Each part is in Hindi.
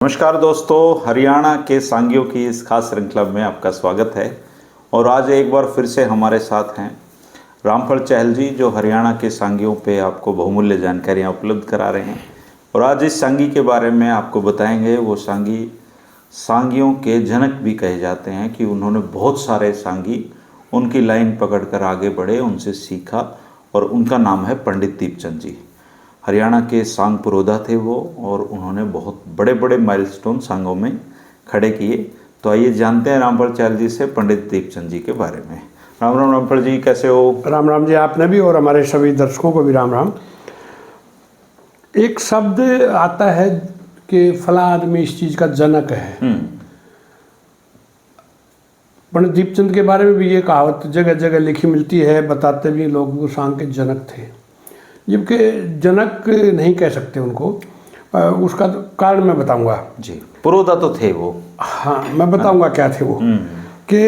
नमस्कार दोस्तों, हरियाणा के सांगियों की इस खास श्रृंखला में आपका स्वागत है। और आज एक बार फिर से हमारे साथ हैं रामफल चहल जी, जो हरियाणा के सांगियों पे आपको बहुमूल्य जानकारियां उपलब्ध करा रहे हैं। और आज इस सांगी के बारे में आपको बताएंगे। वो सांगी सांगियों के जनक भी कहे जाते हैं कि उन्होंने बहुत सारे सांगी उनकी लाइन पकड़कर आगे बढ़े, उनसे सीखा, और उनका नाम है पंडित दीपचंद जी। हरियाणा के सांग पुरोधा थे वो, और उन्होंने बहुत बड़े बड़े माइलस्टोन सांगों में खड़े किए। तो आइए जानते हैं रामफल चहल जी से पंडित दीपचंद जी के बारे में। राम राम रामफल जी, कैसे हो? राम राम जी, आपने भी और हमारे सभी दर्शकों को भी राम राम। एक शब्द आता है कि फला आदमी इस चीज़ का जनक है। पंडित दीपचंद के बारे में भी ये कहावत जगह जगह लिखी मिलती है, बताते भी लोग वो सांग के जनक थे, जबकि जनक नहीं कह सकते उनको। उसका कारण मैं बताऊंगा जी। पुरोधा तो थे वो। हाँ, मैं बताऊंगा क्या थे वो। कि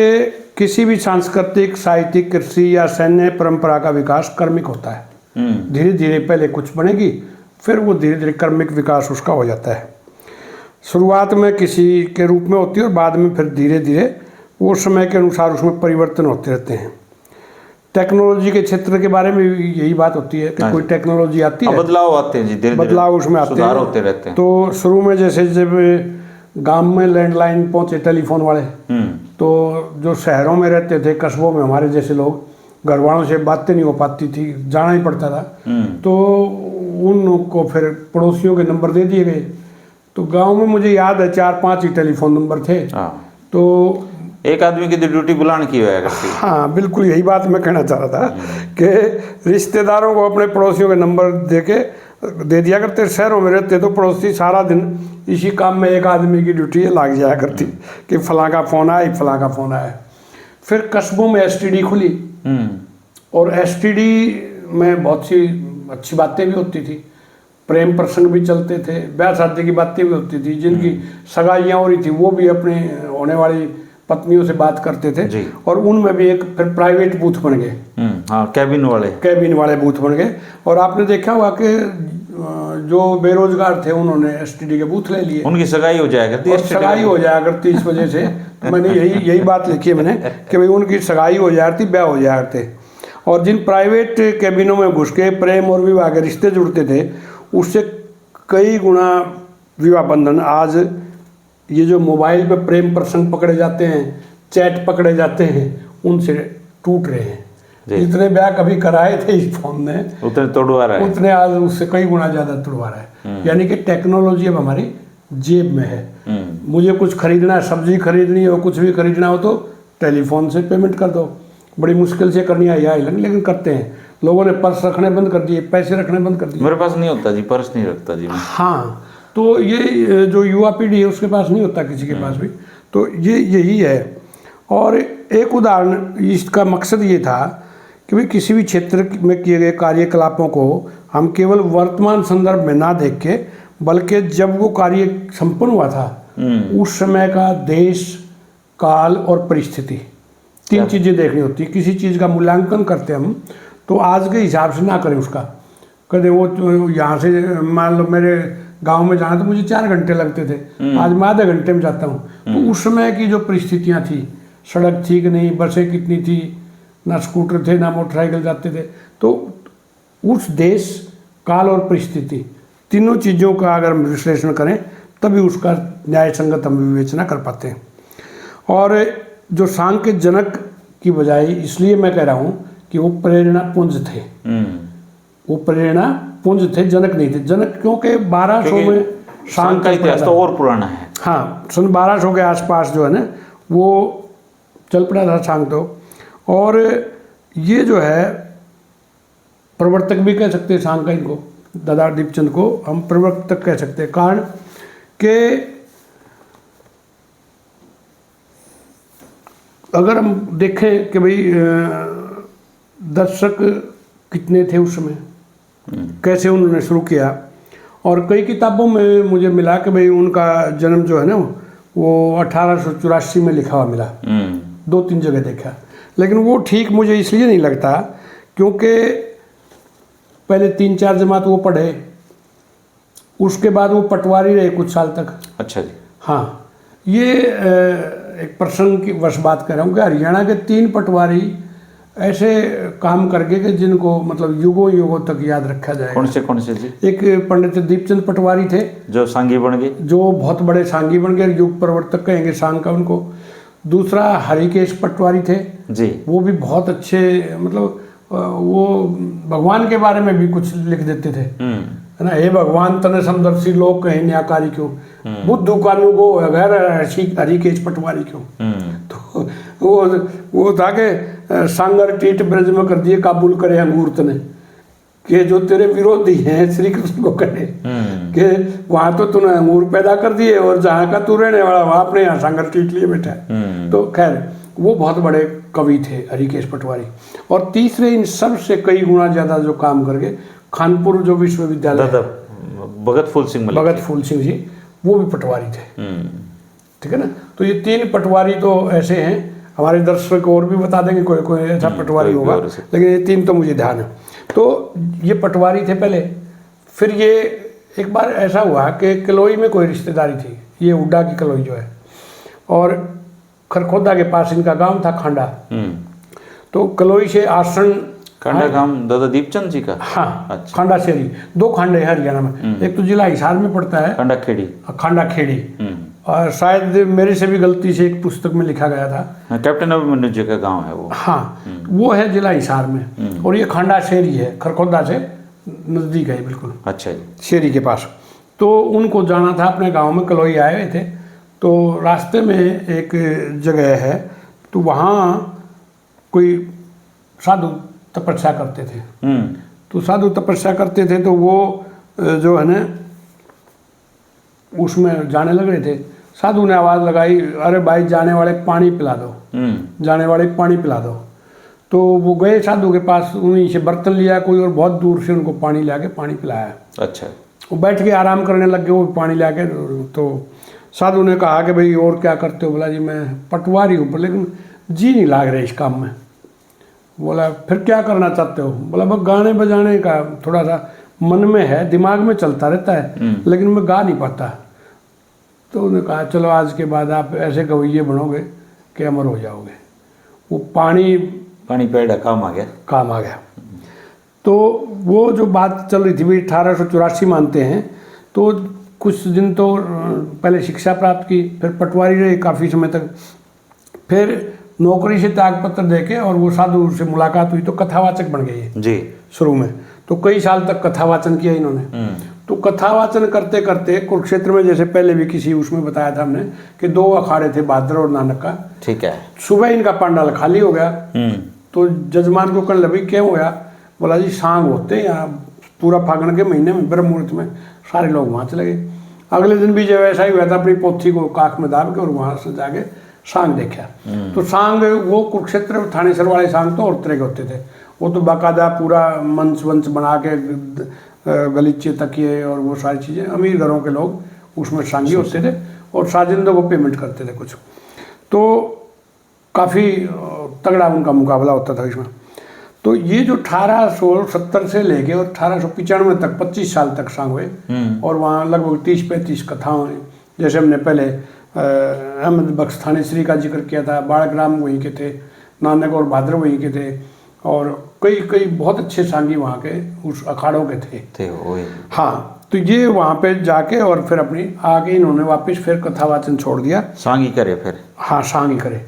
किसी भी सांस्कृतिक, साहित्यिक, कृषि या सैन्य परंपरा का विकास कर्मिक होता है। धीरे धीरे पहले कुछ बनेगी, फिर वो धीरे धीरे कर्मिक विकास उसका हो जाता है। शुरुआत में किसी के रूप में होती है और बाद में फिर धीरे धीरे वो समय के अनुसार उसमें परिवर्तन होते रहते हैं। टेक्नोलॉजी के क्षेत्र के बारे में यही बात होती है कि कोई टेक्नोलॉजी आती है, बदलाव आते हैं जी, धीरे बदलाव उसमें आते सुधार हैं, होते रहते हैं। तो शुरू में जैसे जब गांव में लैंडलाइन पहुंचे टेलीफोन वाले, तो जो शहरों में रहते थे, कस्बों में हमारे जैसे लोग, घर वालों से बातें नहीं हो पाती थी, जाना ही पड़ता था, तो उनको फिर पड़ोसियों के नंबर दे दिए गए। तो गांव में मुझे याद है 4-5 ही टेलीफोन नंबर थे। तो एक आदमी की ड्यूटी बुलाने की होया करती। हाँ, बिल्कुल यही बात मैं कहना चाह रहा था कि रिश्तेदारों को अपने पड़ोसियों के नंबर दे दिया करते। शहरों में रहते तो पड़ोसी सारा दिन इसी काम में एक आदमी की ड्यूटी लग जाया करती कि फलां का फ़ोन आया, फलां का फ़ोन आया। फिर कस्बों में एसटीडी खुली, और एसटीडी में बहुत सी अच्छी बातें भी होती थी, प्रेम प्रसंग भी चलते थे, ब्याह शादी की बातें भी होती थी। जिनकी सगाइयाँ हो रही थी वो भी अपने होने वाली पत्नियों से बात करते थे, और उनमें भी एक फिर प्राइवेट बूथ बन गए। हाँ, कैबिन वाले बूथ बन गए। और आपने देखा हुआ कि जो बेरोजगार थे उन्होंने एसटीडी के बूथ ले लिए, उनकी सगाई हो जाया करती, सगाई हो जाया करती। इस वजह से मैंने यही बात लिखी है मैंने कि भाई उनकी सगाई हो जाया करती, ब्याह हो जाया करते। और जिन प्राइवेट कैबिनों में घुस के प्रेम और विवाह के रिश्ते जुड़ते थे, उससे कई गुना विवाह बंधन आज ये जो मोबाइल पे प्रेम प्रसंग पकड़े जाते हैं, चैट पकड़े जाते हैं, उनसे टूट रहे हैं। जितने ब्याह कभी कराए थे इस फोन ने, उतने तोड़वा रहा है, उतने आज उससे कई गुना ज़्यादा तोड़वा रहा है। यानी कि टेक्नोलॉजी अब हमारी जेब में है। मुझे कुछ खरीदना है, सब्जी खरीदनी हो, कुछ भी खरीदना हो, तो टेलीफोन से पेमेंट कर दो। बड़ी मुश्किल से करनी है लेकिन करते हैं। लोगों ने पर्स रखने बंद कर दिए, पैसे रखने बंद कर दिए। मेरे पास नहीं होता जी, पर्स नहीं रखता जी मैं। हाँ, तो ये जो युवा पीढ़ी है उसके पास नहीं होता, किसी के पास भी। तो ये यही है। और एक उदाहरण, इसका मकसद ये था कि भाई किसी भी क्षेत्र में किए गए कार्यकलापों को हम केवल वर्तमान संदर्भ में ना देख के, बल्कि जब वो कार्य संपन्न हुआ था उस समय का देश, काल और परिस्थिति, 3 चीज़ें देखनी होती है। किसी चीज़ का मूल्यांकन करते हम तो आज के हिसाब से ना करें उसका। कहते वो यहाँ से मान लो मेरे गांव में जाना तो मुझे 4 घंटे लगते थे, आज मैं आधे घंटे में जाता हूँ। तो उस समय की जो परिस्थितियाँ थी, सड़क ठीक नहीं, बसें कितनी थी, ना स्कूटर थे, ना मोटरसाइकिल जाते थे, तो उस देश, काल और परिस्थिति, तीनों चीज़ों का अगर हम विश्लेषण करें तभी उसका न्याय संगत हम विवेचना कर पाते हैं। और जो सांग के जनक की बजाय इसलिए मैं कह रहा हूँ कि वो प्रेरणा पुंज थे। वो प्रेरणा पुंज थे, जनक नहीं थे। जनक क्योंकि 1200 में सांग का इतिहास तो और पुराना है। हाँ, सन 1200 के आसपास जो है ना वो चल पड़ा था सांग। तो और ये जो है प्रवर्तक भी कह सकते हैं सांग का, इनको दादा दीपचंद को हम प्रवर्तक कह सकते हैं। कारण कि अगर हम देखें कि भाई दर्शक कितने थे उस समय, कैसे उन्होंने शुरू किया, और कई किताबों में मुझे मिला कि भाई उनका जन्म जो है ना वो 1884 में लिखा हुआ मिला। 2-3 जगह देखा, लेकिन वो ठीक मुझे इसलिए नहीं लगता क्योंकि पहले 3-4 जमात वो पढ़े, उसके बाद वो पटवारी रहे कुछ साल तक। अच्छा जी। हाँ, ये एक प्रसंग की वर्ष बात कर रहा हूँ कि हरियाणा के 3 पटवारी ऐसे काम करके कि जिनको मतलब युगों युगों तक याद रखा जाएगा। कौन से जी? एक पंडित दीपचंद पटवारी थे जो सांगी बन गए, जो बहुत बड़े सांगी बन गए, युग प्रवर्तक कहेंगे सांग का उनको। दूसरा हरिकेश पटवारी थे जी, वो भी बहुत अच्छे, मतलब वो भगवान के बारे में भी कुछ लिख देते थे, है ना। हे भगवान तने समदर्शी लोग कहें न्याकारी क्यों, बुद्धू कानू को अगर हरिकेश पटवारी क्यों। तो वो था कि सांगर टीट ब्रज में कर दिए काबुल करे अंगूर तने, कि जो तेरे विरोधी हैं श्री कृष्ण को कहे कि वहां तो तूने अंगूर पैदा कर दिए और जहाँ का तू रहने वाला वहां अपने यहाँ सांगर टीट लिए बैठा है। तो खैर वो बहुत बड़े कवि थे हरिकेश पटवारी। और तीसरे इन सब से कई गुना ज्यादा जो काम करके खानपुर जो विश्वविद्यालय, भगत फूल सिंह मलिक, भगत फूल सिंह जी, वो भी पटवारी थे। ठीक है ना। तो ये 3 पटवारी तो ऐसे हैं, हमारे दर्शक और भी बता देंगे कोई कोई ऐसा पटवारी होगा, लेकिन ये 3 तो मुझे ध्यान है। तो ये पटवारी थे पहले। फिर ये एक बार ऐसा हुआ कि कलोई में कोई रिश्तेदारी थी, ये उड्डा की कलोई जो है, और खरखोदा के पास इनका गांव था खांडा। तो कलोई से आसन, खांडा गांव दादा दीपचंद जी का। हाँ, अच्छा। खांडा शेरी, 2 खांडे हैं हरियाणा में, एक तो जिला हिसार में पड़ता है खांडा खेड़ी, खांडा खेड़ी, और शायद मेरे से भी गलती से एक पुस्तक में लिखा गया था, कैप्टन अभिमन्यु जी का गांव है वो। हाँ, वो है जिला हिसार में। और ये खांडा शेरी है, खरखोदा से नजदीक है बिल्कुल। अच्छा जी। शेरी के पास। तो उनको जाना था अपने गांव में, कलोई आए हुए थे। तो रास्ते में एक जगह है, तो वहाँ कोई साधु तपस्या करते थे। तो साधु तपस्या करते थे, तो वो जो है ना उसमें जाने लग रहे थे। साधु ने आवाज़ लगाई, अरे भाई जाने वाले पानी पिला दो, जाने वाले पानी पिला दो। तो वो गए साधु के पास, उन्हीं से बर्तन लिया कोई और बहुत दूर से उनको पानी ला के पानी पिलाया। अच्छा। वो बैठ के आराम करने लग गए, वो पानी ला के। तो साधु ने कहा कि भाई और क्या करते हो? बोला जी मैं पटवारी हूँ, लेकिन जी नहीं लाग रहे इस काम में। बोला फिर क्या करना चाहते हो? बोला बस गाने बजाने का थोड़ा सा मन में है, दिमाग में चलता रहता है, लेकिन मैं गा नहीं पाता। तो उन्होंने कहा चलो आज के बाद आप ऐसे गवैये बनोगे कि अमर हो जाओगे। वो पानी पेड़ा काम आ गया। तो वो जो बात चल रही थी भी 1884 मानते हैं। तो कुछ दिन तो पहले शिक्षा प्राप्त की, फिर पटवारी रहे काफ़ी समय तक, फिर नौकरी से त्यागपत्र देके और वो साधु से मुलाकात हुई तो कथावाचक बन गए जी शुरू में। तो कई साल तक कथावाचन किया इन्होंने। तो कथावाचन करते करते कुरुक्षेत्र में, जैसे पहले भी किसी उसमें बताया था हमने कि 2 अखाड़े थे, भाद्र और नानक का। ठीक है। सुबह इनका पंडाल खाली हो गया। तो जजमान को कहने लगे क्या होया? बोला जी सांग होते हैं यहाँ पूरा फागण के महीने में ब्रह्म मुहूर्त में, सारे लोग वहाँ चले गए। अगले दिन भी जब ऐसा ही हुआ था, अपनी पोथी को काख में दाब के और वहाँ से जाके सांग देखा। तो सांग वो कुरुक्षेत्र थानेसर वाले सांग तो और तरह के होते थे। वो तो बाकायदा पूरा मंच वंच बना के गलीचे तकिए और वो सारी चीज़ें, अमीर घरों के लोग उसमें सांगी होते थे और साजिंदों को पेमेंट करते थे कुछ। तो काफ़ी तगड़ा उनका मुकाबला होता था इसमें। तो ये जो 1870 से लेके और 1895 तक 25 साल तक सांग हुए और वहाँ लगभग 30-35 कथाएं, जैसे हमने पहले अहमद बख्श थानेसरी का जिक्र किया था, बालक राम वहीं के थे, नानक और भाद्र वहीं के थे, और कई बहुत अच्छे सांगी वहाँ के उस अखाड़ों के थे। हाँ, तो ये वहाँ पे जाके और फिर अपनी आगे इन्होंने वापस फिर कथावाचन छोड़ दिया। सांगी करे फिर। हाँ, सांगी करे।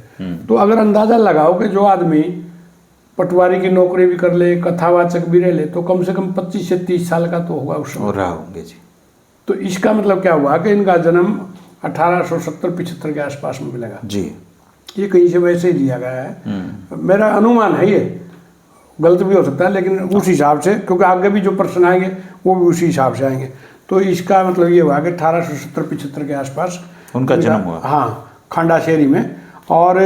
तो अगर अंदाज़ा लगाओ कि जो आदमी पटवारी की नौकरी भी कर ले, कथावाचक भी रह ले, तो कम से कम 25 से 30 साल का तो होगा उस समय। होंगे जी। तो इसका मतलब क्या हुआ कि इनका जन्म 1870-75 के आसपास में मिलेगा जी। ये कहीं से वैसे ही लिया गया है, मेरा अनुमान है, ये गलत भी हो सकता है, लेकिन उस हिसाब से, क्योंकि आगे भी जो प्रश्न आएंगे वो भी उसी हिसाब से आएंगे। तो इसका मतलब ये हुआ कि 1870-75 के आसपास उनका जन्म हुआ। हाँ, खांडा शेरी में। और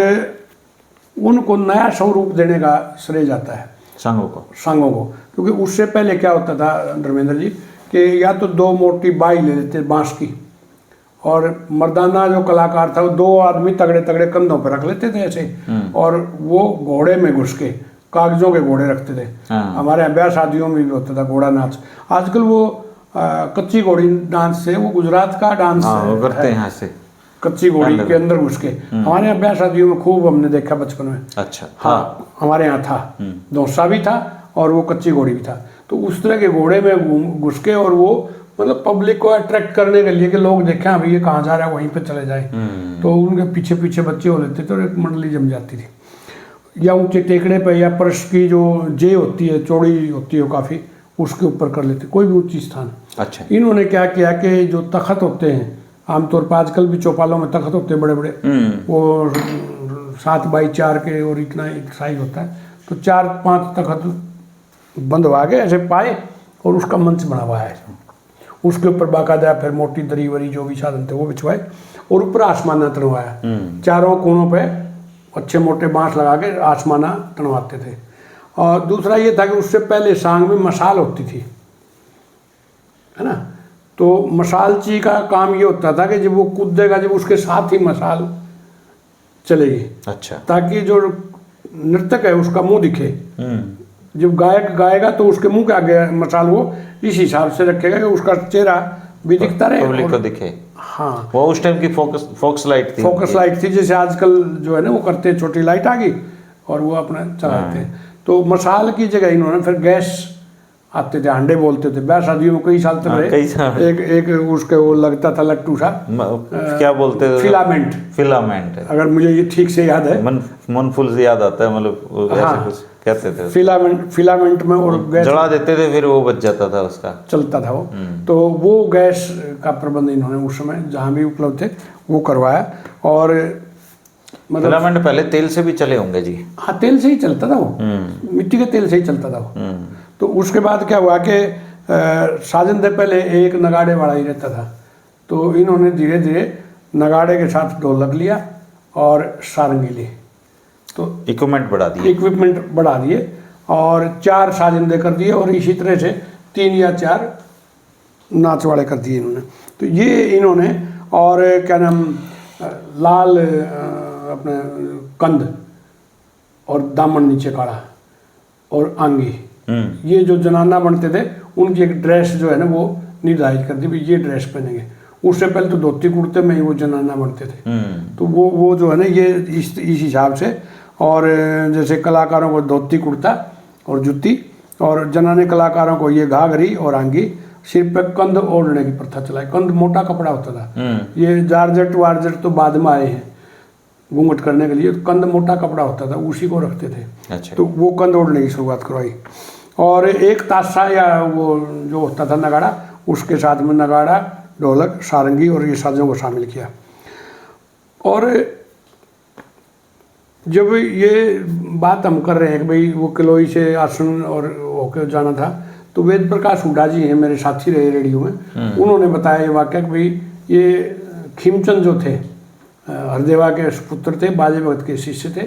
उनको नया स्वरूप देने का श्रेय जाता है सांगों को, क्योंकि उससे पहले क्या होता था धर्मेंद्र जी कि या तो 2 मोटी बाई ले लेते बांस की, और मर्दाना जो कलाकार था वो 2 आदमी तगड़े तगड़े कंधों पर रख लेते थे ऐसे, और वो घोड़े में घुस के कागजों के घोड़े रखते थे। हमारे यहाँ ब्याह शादियों में भी होता था घोड़ा नाच। आजकल वो कच्ची घोड़ी डांस से, वो गुजरात का डांस हाँ वो करते हैं है। यहाँ से। कच्ची घोड़ी के अंदर घुस के हमारे यहाँ ब्याह शादियों में खूब हमने देखा बचपन में। अच्छा हाँ हमारे यहाँ था, डोसा भी था और वो कच्ची घोड़ी भी था। तो उस तरह के घोड़े में घुस के, और वो मतलब पब्लिक को अट्रैक्ट करने के लिए कि लोग देखें अभी ये कहाँ जा रहा है, वहीं पे चले जाए। तो उनके पीछे पीछे बच्चे हो लेते थे और एक मंडली जम जाती थी। या ऊंचे टेकड़े पे या परश की जो जे होती है, चौड़ी होती है काफ़ी, उसके ऊपर कर लेते, कोई भी ऊंची स्थान। अच्छा। इन्होंने क्या किया कि जो तख्त होते हैं, आमतौर पर आजकल भी चौपालों में तख्त होते हैं बड़े बड़े, वो 7x4 के और इतना एक साइज होता है, तो 4-5 तख्त बंधवा के ऐसे पाए और उसका मंच बना हुआ है। उसके ऊपर बाकायदा फिर मोटी दरी वरी जो भी साधन थे वो बिछवाए और ऊपर आसमाना तनवाया। चारों कोनों पे अच्छे मोटे बांस लगा के आसमाना तनवाते थे। और दूसरा ये था कि उससे पहले सांग में मशाल होती थी, है ना। तो मशालची का काम ये होता था कि जब वो कूदेगा, जब उसके साथ ही मशाल चलेगी। अच्छा। ताकि जो नर्तक है उसका मुंह दिखे। जब गायक गाएगा तो उसके मुंह के आगे मशाल वो इस हिसाब से रखेगा कि उसका चेहरा भी दिखता रहे, पब्लिक को दिखे। हाँ वो उस टाइम की फोकस लाइट थी। फोकस लाइट थी, जैसे आजकल जो है ना वो करते हैं, छोटी लाइट आ गई और वो अपना चलाते हैं। तो मशाल की जगह इन्होंने फिर गैस आते थे, हांडे बोलते थे, ब्याह शादियों में कई साल तक रहे। कई साल। एक उसके वो लगता था लट्टू सा, क्या बोलते थे? फिलामेंट। अगर मुझे ये ठीक से याद है, मनफुल से याद आता है, मतलब ऐसे कुछ कहते थे। फिलामेंट में और गैस जला देते थे, फिर वो बच जाता था, उसका चलता था वो। तो वो गैस का प्रबंध इन्होंने उस समय जहाँ भी उपलब्ध थे वो करवाया। और मतलब फिलामेंट पहले तेल से भी चले होंगे जी? हाँ तेल से ही चलता था वो, मिट्टी के तेल से ही चलता था वो। तो उसके बाद क्या हुआ कि साजन से पहले एक नगाड़े वाला ही रहता था, तो इन्होंने धीरे धीरे नगाड़े के साथ ढोलक लिया और सारंगी ली, तो इक्विपमेंट बढ़ा दिए और 4 साजिंदे कर दिए और इसी तरह से 3 या 4 नाच वाले कर दिए इन्होंने। तो ये इन्होंने, और क्या नाम, लाल अपने कंध और दामन नीचे काढ़ा और आंगी, ये जो जनाना बनते थे उनकी एक ड्रेस जो है ना वो निर्धारित कर दी, भाई ये ड्रेस पहनेंगे। उससे पहले तो धोती कुर्ते में ही वो जनाना बनते थे। तो वो जो है ना ये इस हिसाब से, और जैसे कलाकारों को धोती कुर्ता और जूती, और जनाने कलाकारों को ये घाघरी और आंगी, सिर पे कंध ओढ़ने की प्रथा चलाई। कंध मोटा कपड़ा होता था, ये जारजट वारजट तो बाद में आए हैं घूंघट करने के लिए। तो कंध मोटा कपड़ा होता था, उसी को रखते थे। अच्छा। तो वो कंध ओढ़ने की शुरुआत करवाई। और एक ताशा या वो जो होता था नगाड़ा, उसके साथ में नगाड़ा, ढोलक, सारंगी और ये साजों को शामिल किया। और जब ये बात हम कर रहे हैं कि भाई वो किलोई से आसन और होकर जाना था, तो वेद प्रकाश हुड्डा जी हैं, मेरे साथी रहे रेडियो में, उन्होंने बताया ये वाक्य कि भाई ये खीमचंद जो थे हरदेवा के पुत्र थे, बाजे भगत के शिष्य थे।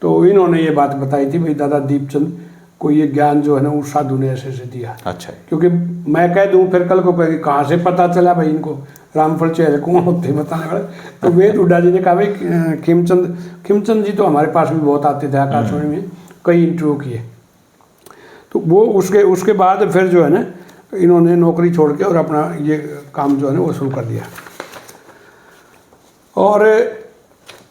तो इन्होंने ये बात बताई थी भाई दादा दीपचंद को ये ज्ञान जो है ना उस साधु ने ऐसे दिया। अच्छा। क्योंकि मैं कह दूं फिर कल को कहेंगे कहाँ से पता चला भाई इनको, रामफल चेहरे कौन होते बताने वाले। तो वेद हुड्डा जी ने कहा भाई खीमचंद जी तो हमारे पास भी बहुत आते थे, आकाशवाणी में कई इंटरव्यू किए। तो वो उसके बाद फिर जो है ना इन्होंने नौकरी छोड़ के और अपना ये काम जो है ना वो शुरू कर दिया। और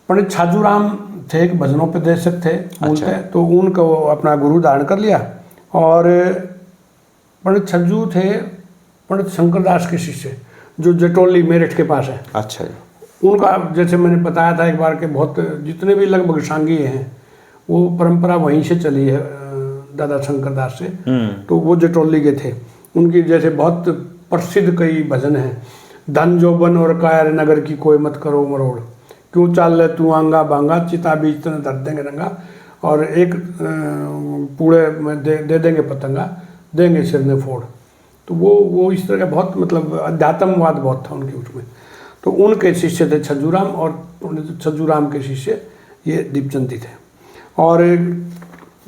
पंडित छाजूराम थे, एक भजनोपदेशक थे बोलते हैं। तो उनको अपना गुरु धारण कर लिया। और पंडित छज्जू थे पंडित शंकरदास के शिष्य, जो जटोली मेरठ के पास है। अच्छा। उनका जैसे मैंने बताया था एक बार के बहुत जितने भी लगभग सांगी हैं वो परंपरा वहीं से चली है दादा शंकरदास से। तो वो जटोली के थे। उनकी जैसे बहुत प्रसिद्ध कई भजन हैं, धन जोबन और कायर नगर की कोई मत करो मरोड़, क्यों चाल ले तू आंगा बांगा, चिता बीच तने धर देंगे रंगा, और एक पूरे में दे देंगे पतंगा, देंगे सिर ने फोड़। तो वो इस तरह का बहुत मतलब अध्यात्मवाद बहुत था उनके उसमें। तो उनके शिष्य थे छज्जूराम, और छज्जूराम के शिष्य ये दीपचंद थे। और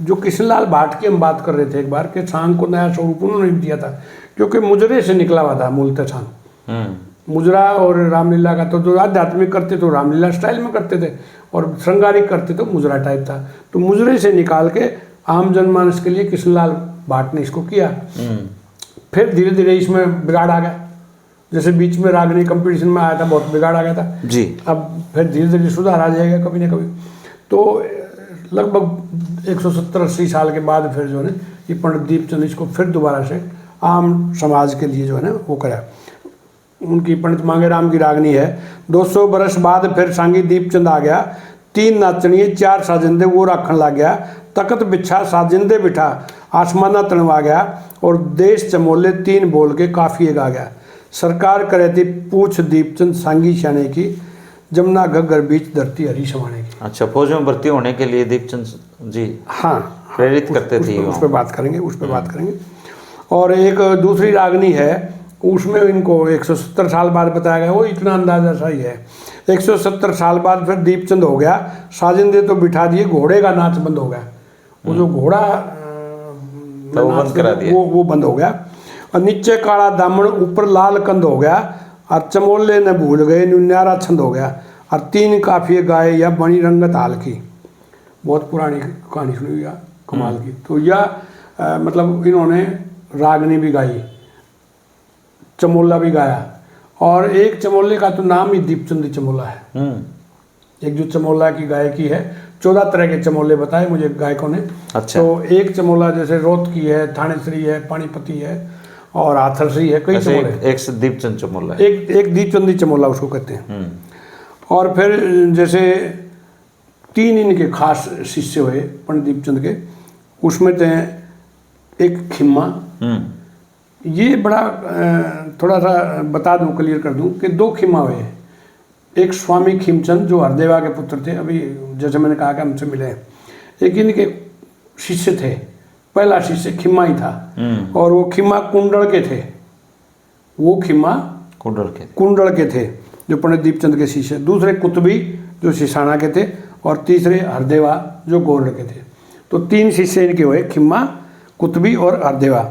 जो कृष्णलाल भाट की हम बात कर रहे थे एक बार के, सांग को नया स्वरूप उन्होंने दिया था, क्योंकि मुजरे से निकला हुआ था मूलतः सांग। मुजरा और रामलीला का तो जो आध्यात्मिक करते तो रामलीला स्टाइल में करते थे, और श्रृंगारिक करते तो मुजरा टाइप था। तो मुजरे से निकाल के आम जनमानस के लिए कृष्णलाल भाट ने इसको किया। फिर धीरे धीरे इसमें बिगाड़ आ गया। जैसे बीच में रागनी कंपटीशन में आया था, बहुत बिगाड़ आ गया था जी। अब फिर धीरे धीरे सुधार आ जाएगा कभी ना कभी। तो लगभग 170-80 साल के बाद फिर जो है ना ये पंडित दीपचंद इसको फिर दोबारा से आम समाज के लिए जो है ना वो करा। उनकी पंडित मांगेराम की रागनी है। 200 बरस बाद फिर सांगी दीपचंद आ गया, 3 नाचनिए 4 साजिंदे वो राखण लग गया, तकत बिछा साजिंदे बिठा आसमाना तणवा गया, और देश चमोले 3 बोल के काफिए गा गया। सरकार करे थी पूछ दीपचंद सांगी शाने की, जमुना घग्गर बीच धरती हरी समाने की। अच्छा, फौज में भर्ती होने के लिए दीपचंद जी हाँ प्रेरित करते थे। उस पर बात करेंगे, उस पर बात करेंगे। और एक दूसरी रागनी है, उसमें इनको 170 साल बाद बताया गया, वो इतना अंदाजा सही है। 170 साल बाद फिर दीपचंद हो गया, साजिंदे तो बिठा दिए, घोड़े का नाच बंद हो गया। वो जो घोड़ा तो वो बंद करा दिया, वो बंद हो गया। और नीचे काला दामन ऊपर लाल कंद हो गया, और चमोले न भूल गए न्यारा छंद हो गया, और 3 काफिए गाए या बनी रंगत हाल की। बहुत पुरानी कहानी सुनी या कमाल की। तो यह मतलब इन्होंने रागनी भी गाई, चमोला भी गाया, और एक चमोले का तो नाम ही दीपचंद चमोला है। एक जो चमोला की गायकी है, 14 तरह के चमोले बताए मुझे गायकों ने। अच्छा। तो एक चमोला जैसे रोत की है, थानेश्वरी है, पानीपति है, और हाथरसी है, कई चमोले। एक दीपचंद चमोला, एक दीपचंदी चमोला उसको कहते हैं। और फिर जैसे 3 इनके खास शिष्य हुए पंडित दीपचंद के, उसमें थे एक खिम्मा। ये बड़ा थोड़ा सा बता दूं, क्लियर कर दूं कि 2 खिम्मा हुए। एक स्वामी खिमचंद जो हरदेवा के पुत्र थे, अभी जैसे मैंने कहा कि हमसे मिले। एक इनके शिष्य थे, पहला शिष्य खिम्मा ही था, और वो खिम्मा कुंडल के थे। वो खिम्मा कुंडल के थे जो पंडित दीपचंद के शिष्य। दूसरे कुतुबी जो सिसाना के थे, और तीसरे हरदेवा जो गोरड़ के थे। तो 3 शिष्य इनके हुए, खिम्मा, कुतुबी और हरदेवा।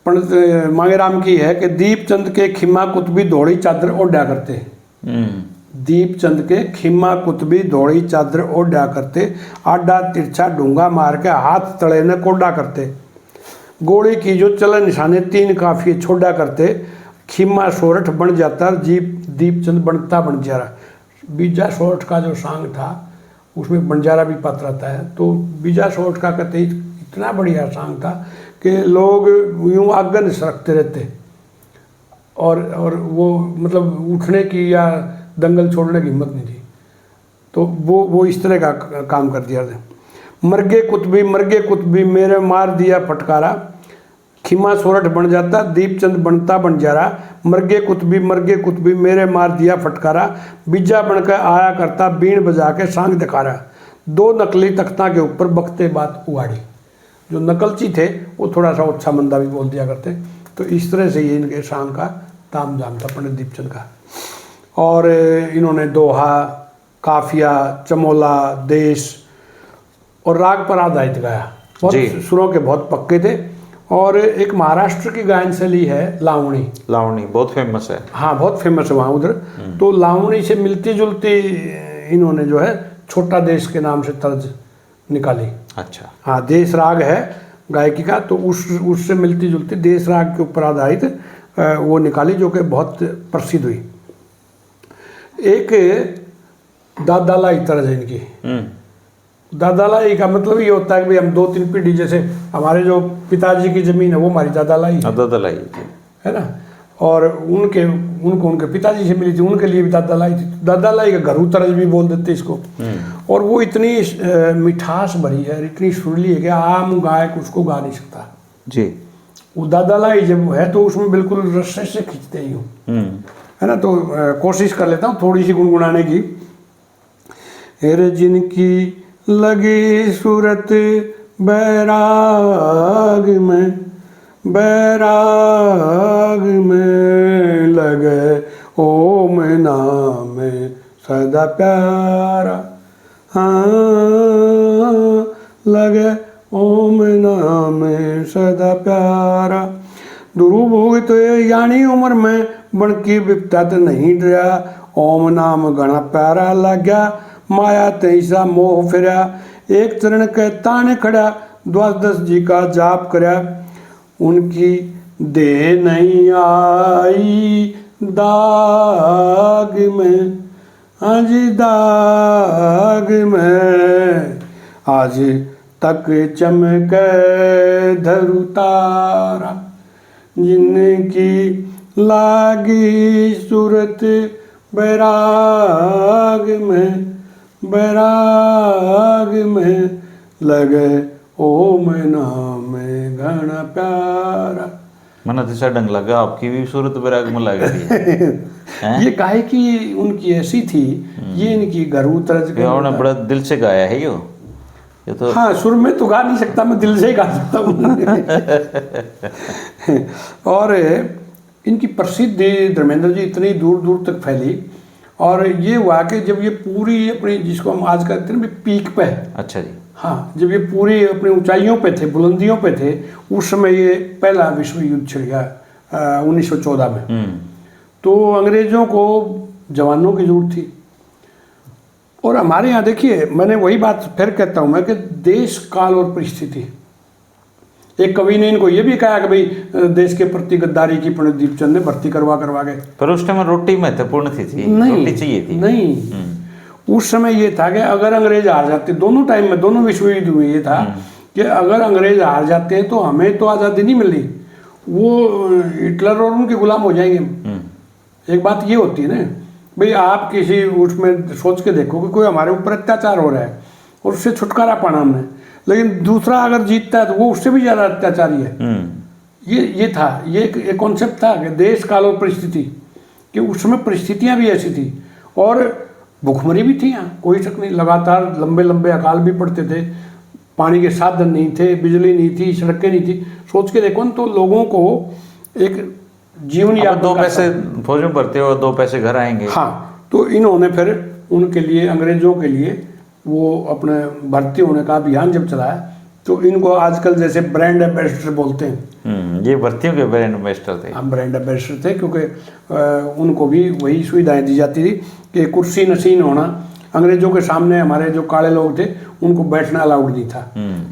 पंडित मांगेराम की है कि दीपचंद के खिम्मा कुतुबी धोड़ी चादर ओढ़ा करते। दीपचंद के खिम्मा कुतुबी धोड़ी चादर ओढ़ा करते, आडा तिरछा ढूंगा मार के हाथ तले न कोडा करते। गोली की जो चलन निशाने 3 काफिए छोड़ा करते, खिम्मा सोरठ बन जाता, दीपचंद बनता बंजारा। बीजा सोरठ का जो सांग था उसमें बंजारा भी पात्र आता है। तो बीजा सोरठ का कहते इतना बढ़िया सांग था कि लोग यूँ आगन सरकते रहते, और वो मतलब उठने की या दंगल छोड़ने की हिम्मत नहीं थी। तो वो इस तरह का काम कर दिया था। मरगे कुतुबी मेरे मार दिया फटकारा, खिमा सोरठ बन जाता, दीपचंद बनता बंजारा। मरगे कुतुबी मेरे मार दिया फटकारा, बिजा बनकर आया करता बीण बजा के सांग दिखारा। 2 नकली तख्ता के ऊपर बकते बात उगाड़ी। जो नकलची थे वो थोड़ा सा अच्छा मंदा भी बोल दिया करते। तो इस तरह से ये इनके सांग का ताम झाम था पंडित दीपचंद का। और इन्होंने दोहा, काफिया, चमोला, देश और राग पर आधारित गाया। बहुत सुरों के बहुत पक्के थे। और एक महाराष्ट्र की गायन शैली है लावणी बहुत फेमस है। हाँ, बहुत फेमस है वहाँ उधर। तो लावणी से मिलती जुलती इन्होंने जो है छोटा देश के नाम से तर्ज निकाली। अच्छा। हाँ, देश राग है गायकी का, तो उससे मिलती जुलती देश राग के ऊपर आधारित वो निकाली, जो कि बहुत प्रसिद्ध हुई। एक दादालाई तर्ज है इनकी। दादालाई का मतलब ये होता है कि भाई हम 2-3 पीढ़ी, जैसे हमारे जो पिताजी की जमीन है वो हमारी दादालाई है ना, और उनके पिताजी से मिली थी, उनके लिए भी दादालाई थी। दादालाई का घरू तर्ज भी बोल देते इसको। और वो इतनी मिठास भरी है, इतनी सुरीली है कि आम गायक उसको गा नहीं सकता जी। वो दादालाई जब है तो उसमें बिल्कुल रस्से से खींचते ही हूँ, है ना। तो कोशिश कर लेता हूँ थोड़ी सी गुनगुनाने की। हेरे जिनकी लगी सूरत बैराग में लगे ओम नाम सदा प्यारा। हाँ, लगे ओम नाम सदा प्यारा। दुरुभोग तो यानी उम्र में बनकी विपता तो नहीं डरा। ओम नाम घना प्यारा लग गया, माया तैसा मोह फिरा। एक चरण के ताने खड़ा, 12 जी का जाप करया। उनकी दे नहीं आई दाग में, आज दाग में, आज तक चमके धरु तारा, जिनकी लागी सूरत बैराग में लगे ओम नाम घन प्यारा। मैंने तो डंग लगा आपकी भी सूरत बैराग में लग रही है। ये गायकी उनकी ऐसी थी, ये इनकी घरू तर्ज ये उन्होंने बड़ा दिल से गाया है ये तो। हाँ, सुर में तो गा नहीं सकता, मैं दिल से ही गा सकता हूँ। और इनकी प्रसिद्धि धर्मेंद्र जी इतनी दूर दूर तक फैली, और ये हुआ कि जब ये पूरी अपनी, जिसको हम आज कहते हैं, पीक पे है। अच्छा जी। हाँ, जब ये पूरी अपनी ऊंचाइयों पे थे, बुलंदियों पे थे, उस समय ये पहला विश्व युद्ध छिड़ गया 1914 में। तो अंग्रेजों को जवानों की जरूरत थी। और हमारे यहाँ देखिए, मैंने वही बात फिर कहता हूँ मैं कि देश काल और परिस्थिति। एक कवि ने इनको ये भी कहा कि भाई देश के प्रति गद्दारी की पंडित दीपचंद ने भर्ती करवा के। पर उस टाइम रोटी महत्वपूर्ण थी, रोटी चाहिए थी। नहीं, उस समय ये था कि अगर अंग्रेज हार जाते, दोनों टाइम में, दोनों विश्व युद्ध में ये था कि अगर अंग्रेज हार जाते हैं तो हमें तो आज़ादी नहीं मिल रही, वो हिटलर और उनके गुलाम हो जाएंगे। एक बात ये होती है ना भाई, आप किसी उसमें सोच के देखो कि कोई हमारे ऊपर अत्याचार हो रहा है और उससे छुटकारा पाना हमने, लेकिन दूसरा अगर जीतता है तो वो उससे भी ज़्यादा अत्याचारी है। ये था, ये एक कॉन्सेप्ट था कि देश काल और परिस्थिति, कि उस समय परिस्थितियाँ भी ऐसी थी और भुखमरी भी थी यहाँ, कोई शक नहीं। लगातार लंबे लंबे अकाल भी पड़ते थे, पानी के साधन नहीं थे, बिजली नहीं थी, सड़कें नहीं थी। सोच के देखो न, तो लोगों को एक जीवन यापन, 2 पैसे फौज में भर्ती हो, 2 पैसे घर आएंगे। हाँ, तो इन्होंने फिर उनके लिए, अंग्रेजों के लिए, वो अपने भर्ती होने का अभियान जब चलाया, तो इनको आजकल जैसे ब्रांड एम्बेसडर बोलते हैं। ये भर्तियों के ब्रांड एम्बेसडर थे। हम ब्रांड एम्बेसडर थे, क्योंकि उनको भी वही सुविधाएं दी जाती थी कि कुर्सी नशीन होना। अंग्रेजों के सामने हमारे जो काले लोग थे उनको बैठना अलाउड नहीं था।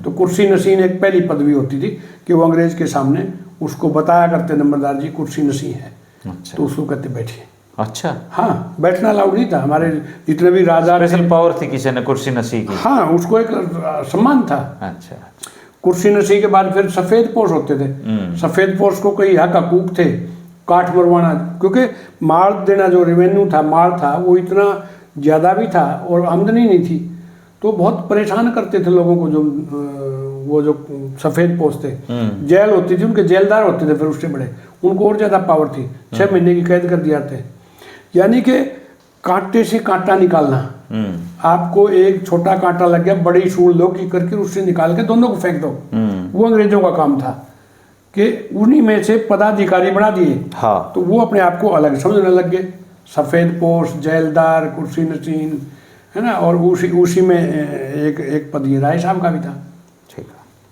तो कुर्सी नशीन एक पहली पदवी होती थी कि वो अंग्रेज के सामने उसको बताया करते, नंबरदार जी कुर्सी नशीन है। अच्छा। तो उसको कहते बैठिए। अच्छा। हाँ, बैठना अलाउड नहीं था। हमारे जितने भी राजा, स्पेशल पावर थी किसी ने कुर्सी नसी की। हाँ, उसको एक सम्मान था। अच्छा। कुर्सी नसी के बाद फिर सफ़ेद पोश होते थे। सफ़ेद पोश को कई हकूक थे, काट मरवाना, क्योंकि माल देना, जो रेवेन्यू था, माल था, वो इतना ज़्यादा भी था और आमदनी नहीं थी, तो बहुत परेशान करते थे लोगों को। जो वो जो सफ़ेद पोश थे, जेल होती थी, उनके जेलदार होते थे फिर उससे बड़े, उनको और ज़्यादा पावर थी। 6 महीने की कैद कर दिया थे। यानी कि कांटे से कांटा निकालना। आपको एक छोटा कांटा लग गया, बड़ी सूल लो की करके उससे निकाल के दोनों को फेंक दो। वो अंग्रेजों का काम था कि उन्हीं में से पदाधिकारी बना दिए। हाँ। तो वो अपने आप को अलग समझने लग गए। सफ़ेद पोश, जेलदार, कुर्सी नशीन, है ना। और उसी में एक पद ये राय साहब का भी था, ठीक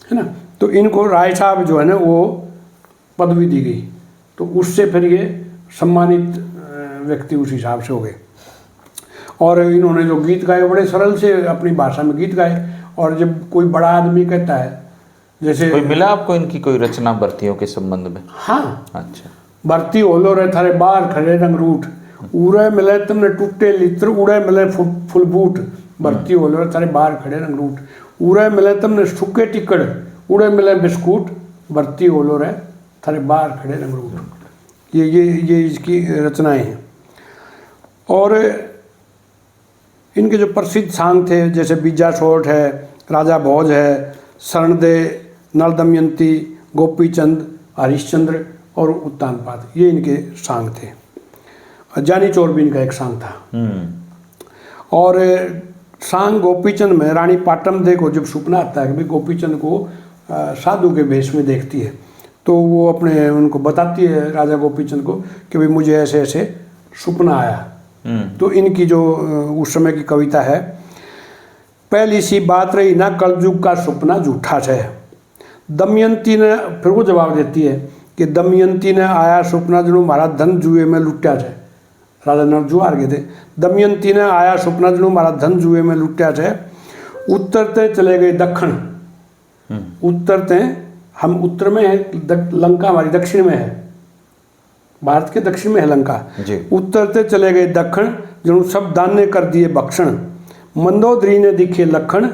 है ना। तो इनको राय साहब जो है ना, वो पदवी दी गई, तो उससे फिर ये सम्मानित व्यक्ति उस हिसाब से हो गए। और इन्होंने जो गीत गाए, बड़े सरल से अपनी भाषा में गीत गाए। और जब कोई बड़ा आदमी कहता है, जैसे कोई मिला आपको इनकी कोई रचना भर्तियों के संबंध में? हाँ, अच्छा। भर्ती होलो रे थारे बार खड़े रंग रूट, उड़े मिले तुमने टूटे लित्र, उड़े मिले फुल बूट। भर्ती होलो रे थारे बार खड़े रंग रूट, उड़े मिले तुमने सूखे टिकड़, उड़े मिले बिस्कुट। भर्ती होलो रे थारे बार खड़े रंग रूट। ये इसकी रचनाएं हैं। और इनके जो प्रसिद्ध सांग थे, जैसे बीजा सोठ है, राजा भोज है, शरण दे, नल दमयंती, गोपीचंद, हरिश्चंद्र और उत्तानपाद, ये इनके सांग थे। जानी चोर भी इनका एक सांग था। और सांग गोपीचंद में रानी पाटमदे को जब सपना आता है कि भाई गोपीचंद को साधु के भेष में देखती है, तो वो अपने उनको बताती है, राजा गोपीचंद को, कि भाई मुझे ऐसे ऐसे सपना आया। तो इनकी जो उस समय की कविता है, पहली सी बात रही ना कलयुग का सपना झूठा है। दमयंती ने, फिर वो जवाब देती है कि दमयंती ने आया सपना जनू मारा धन जुए में लुट्या है। राजा नल जुआ हार गए थे। दमयंती ने आया सपना जनू मारा धन जुए में लुट्या है। उत्तरते चले गए दक्षिण, उत्तरते हम उत्तर में है, लंका हमारी दक्षिण में है, भारत के दक्षिण में है लंका। जी। उत्तर से चले गए दक्षिण, जिन्हों सब दाने कर दिए बख्शण, मंदोदरी ने दिखे लखण,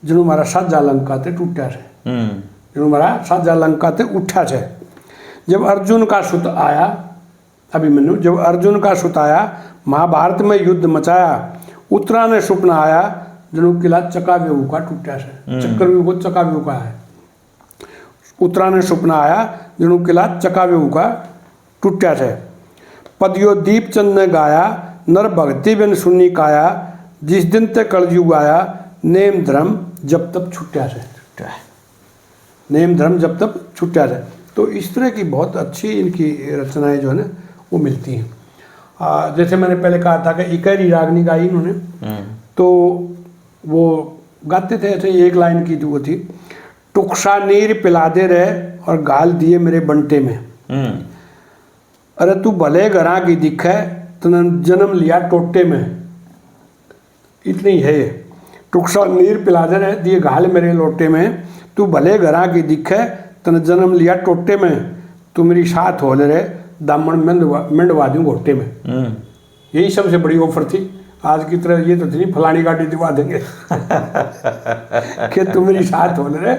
जिन्हों हमारा साजा लंका ते टूटा है, जिन्हों हमारा साजा लंका ते उठा है। जब अर्जुन का सुत आया, अभिमन्यु जब अर्जुन का सुत आया, महाभारत में युद्ध मचाया, उत्तरा ने सुपना आया, जिन्हों किला चकाव्यूह का टूटा है, चक्रव्यूह को चकाव्यूह का है। उत्तरा ने सुपना आया, जिन्हों किला चकाव्यूह का टूटा है। पदियो दीपचंद ने गाया, नर भक्ति बिन सुनी काया, जिस दिन तक कलयुग आया, नेम धर्म जब तक छुट्या है, नेम धर्म जब तक छुट्या है। तो इस तरह की बहुत अच्छी इनकी रचनाएं जो है ना वो मिलती हैं। जैसे मैंने पहले कहा था कि इकहरी रागनी गाई इन्होंने, तो वो गाते थे ऐसे, एक लाइन की जो थी, टुकसा नीर पिला दे रहे और गाल दिए मेरे बंटे में, अरे तू भले घरा की दिखे तने जन्म लिया टोटे में। इतनी है ये, टुकसा नीर पिला दे रहे दिए गाल मेरे लोटे में, तू भले घरा की दिखे तने जन्म लिया टोटे में, तू मेरी साथ हो ले रहे दामन मंडवा दूं घोटे में। यही सबसे बड़ी ऑफर थी। आज की तरह ये तो थी फलानी गाड़ी दिवा देंगे कि तुम मेरी साथ हो ले रहे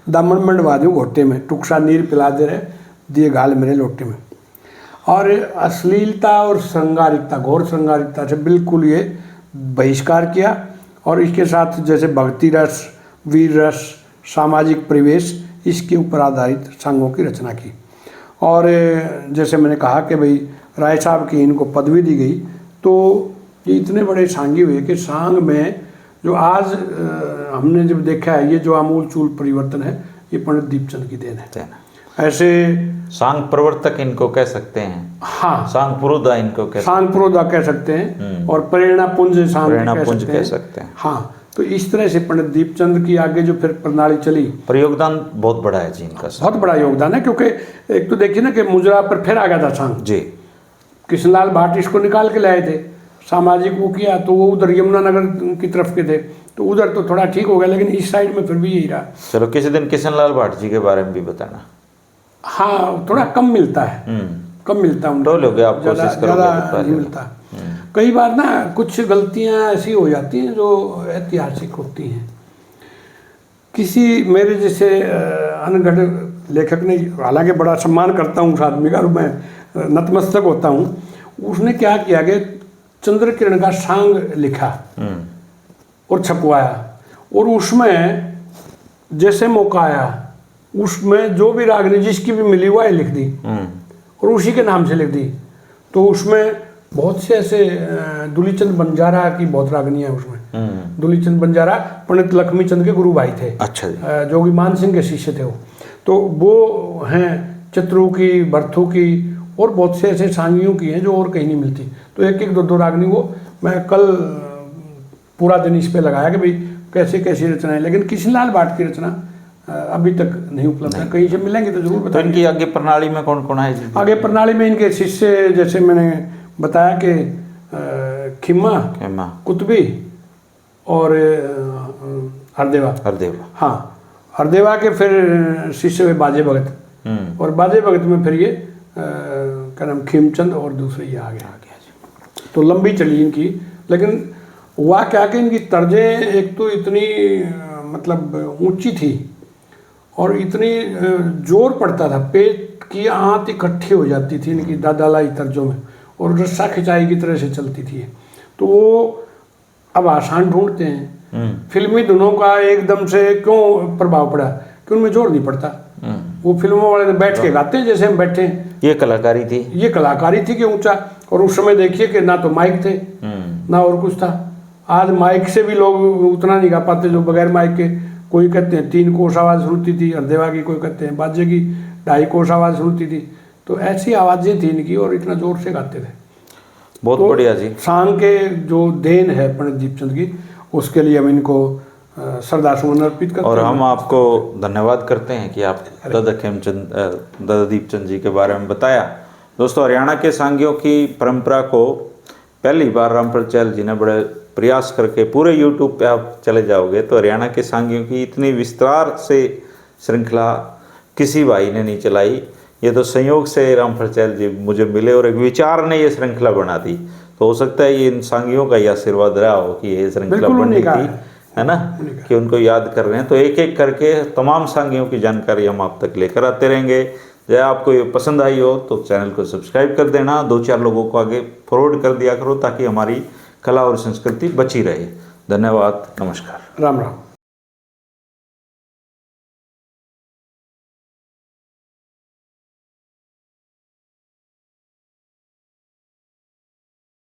दामन मंडवा दूं घोटे में, टुकसा नीर पिला दे रहे दिए गाल मेरे लोटे में। और अश्लीलता और श्रृंगारिकता, घोर श्रृंगारिकता से बिल्कुल ये बहिष्कार किया। और इसके साथ जैसे भक्ति रस, वीर रस, सामाजिक परिवेश, इसके ऊपर आधारित सांगों की रचना की। और जैसे मैंने कहा कि भाई राय साहब की इनको पदवी दी गई, तो ये इतने बड़े सांगी हुए कि सांग में जो आज हमने जब देखा है, ये जो आमूल चूल परिवर्तन है, ये पंडित दीपचंद की देन है। ऐसे सांग प्रवर्तक इनको कह सकते हैं। हाँ, सांग पुरोधा इनको कह, सांग पुरोधा कह सकते हैं, और प्रेरणा पुंज सांग कह सकते हैं। हाँ, तो इस तरह से पंडित दीपचंद की आगे जो फिर प्रणाली चली, पर योगदान बहुत बड़ा है जी इनका, बहुत बड़ा योगदान है। क्योंकि एक तो देखिए ना कि मुजरा पर फिर आ गया था सांग जी, कृष्णलाल भाट इसको निकाल के लाए थे, सामाजिक वो किया, तो वो उधर यमुनानगर की तरफ के थे, तो उधर तो थोड़ा ठीक हो गया, लेकिन इस साइड में फिर भी यही रहा। चलो किसी दिन कृष्णलाल भाट जी के बारे में भी बताना। हाँ, थोड़ा कम मिलता है, कम मिलता है, लोगे आप कोशिश करोगे, ज़्यादा नहीं मिलता। कई बार ना कुछ गलतियाँ ऐसी हो जाती हैं जो ऐतिहासिक होती हैं। किसी मेरे जैसे अनगढ़ लेखक ने, हालांकि बड़ा सम्मान करता हूँ उस आदमी का और मैं नतमस्तक होता हूँ, उसने क्या किया कि चंद्र किरण का सांग लिखा और छपवाया, और उसमें जैसे मौका आया उसमें जो भी रागनी जिसकी भी मिली हुआ है लिख दी और उसी के नाम से लिख दी। तो उसमें बहुत से ऐसे दुलीचंद बंजारा की बहुत रागनियाँ उसमें। दुलीचंद बंजारा पंडित लक्ष्मी चंद के गुरु भाई थे। अच्छा जी। जोगी मान सिंह के शिष्य थे वो। तो वो हैं चित्रू की, भरथू की, और बहुत से ऐसे सांगियों की हैं जो और कहीं नहीं मिलती। तो एक एक दो दो रागनी वो मैं कल पूरा दिन इस पे लगाया कि भाई कैसे कैसी रचना है, लेकिन कृष्णलाल भाट की रचना अभी तक नहीं उपलब्ध है। कहीं से मिलेंगे तो जरूर तो बताएंगे। इनकी आगे प्रणाली में कौन कौन है जी? आगे प्रणाली में इनके शिष्य जैसे मैंने बताया कि खिम्मा, कुतुबी और हरदेवा। हाँ, हरदेवा के फिर शिष्य हुए बाजे भगत, और बाजे भगत में फिर ये क्या नाम खीमचंद और दूसरे ये आ गया जी। तो लंबी चली इनकी, लेकिन हुआ क्या कि इनकी तर्जें एक तो इतनी मतलब ऊंची थी और इतनी जोर पड़ता था, पेट की आंत इकट्ठी हो जाती थी इनकी दादालाई तर्जों में, और रस्सा खिंचाई की तरह से चलती थी। तो वो अब आसान ढूंढते हैं। फिल्मी धुनों का एकदम से क्यों प्रभाव पड़ा कि उनमें जोर नहीं पड़ता। वो फिल्मों वाले बैठ के गाते हैं जैसे हम बैठे हैं। ये कलाकारी थी, ये कलाकारी थी कि ऊंचा। और उस समय देखिए कि ना तो माइक थे ना और कुछ था। आज माइक से भी लोग उतना नहीं गा पाते जो बगैर माइक के। कोई कहते हैं 3 कोस आवाज़ सुनती थी हरदेवा की, कोई कहते हैं बाजे की 2.5 कोस आवाज़ सुनती थी। तो ऐसी आवाज़ें थी इनकी और इतना जोर से गाते थे। बहुत तो बढ़िया जी। सांग के जो देन है पंडित दीपचंद की, उसके लिए हम इनको श्रद्धासुमन अर्पित करते हैं। और हम आपको धन्यवाद करते हैं कि आप दादा दीपचंद जी के बारे में बताया। दोस्तों, हरियाणा के सांगियों की परंपरा को पहली बार रामफल चहल जी ने बड़े प्रयास करके पूरे यूट्यूब पे आप चले जाओगे तो हरियाणा के सांगियों की इतनी विस्तार से श्रृंखला किसी भाई ने नहीं चलाई। ये तो संयोग से रामफल चहल जी मुझे मिले और एक विचार ने ये श्रृंखला बना दी। तो हो सकता है ये इन सांगियों का ही आशीर्वाद रहा हो कि ये श्रृंखला बिल्कुल बननी उन्हीं का थी, है ना, कि उनको याद कर रहे हैं। तो एक एक करके तमाम सांगियों की जानकारी हम आप तक लेकर आते रहेंगे। जब आपको ये पसंद आई हो तो चैनल को सब्सक्राइब कर देना, 2-4 लोगों को आगे फॉरवर्ड कर दिया करो ताकि हमारी कला और संस्कृति बची रहे। धन्यवाद, नमस्कार। राम राम।